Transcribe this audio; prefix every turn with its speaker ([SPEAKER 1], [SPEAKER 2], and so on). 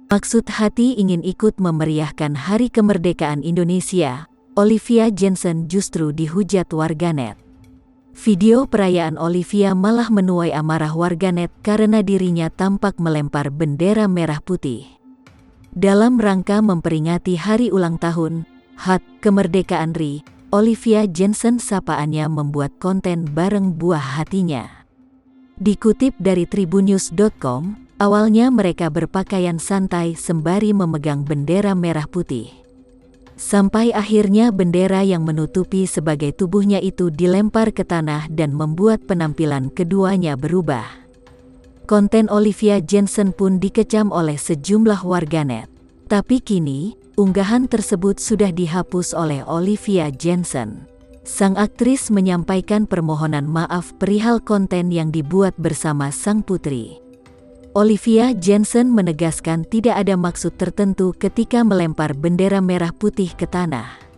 [SPEAKER 1] Maksud hati ingin ikut memeriahkan Hari Kemerdekaan Indonesia, Olivia Jensen justru dihujat warganet. Video perayaan Olivia malah menuai amarah warganet karena dirinya tampak melempar bendera merah putih. Dalam rangka memperingati hari ulang tahun, HUT Kemerdekaan RI, Olivia Jensen sapaannya membuat konten bareng buah hatinya. Dikutip dari tribunnews.com, awalnya mereka berpakaian santai sembari memegang bendera merah putih. Sampai akhirnya bendera yang menutupi sebagai tubuhnya itu dilempar ke tanah dan membuat penampilan keduanya berubah. Konten Olivia Jensen pun dikecam oleh sejumlah warganet. Tapi kini, unggahan tersebut sudah dihapus oleh Olivia Jensen. Sang aktris menyampaikan permohonan maaf perihal konten yang dibuat bersama sang putri. Olivia Jensen menegaskan tidak ada maksud tertentu ketika melempar bendera merah putih ke tanah.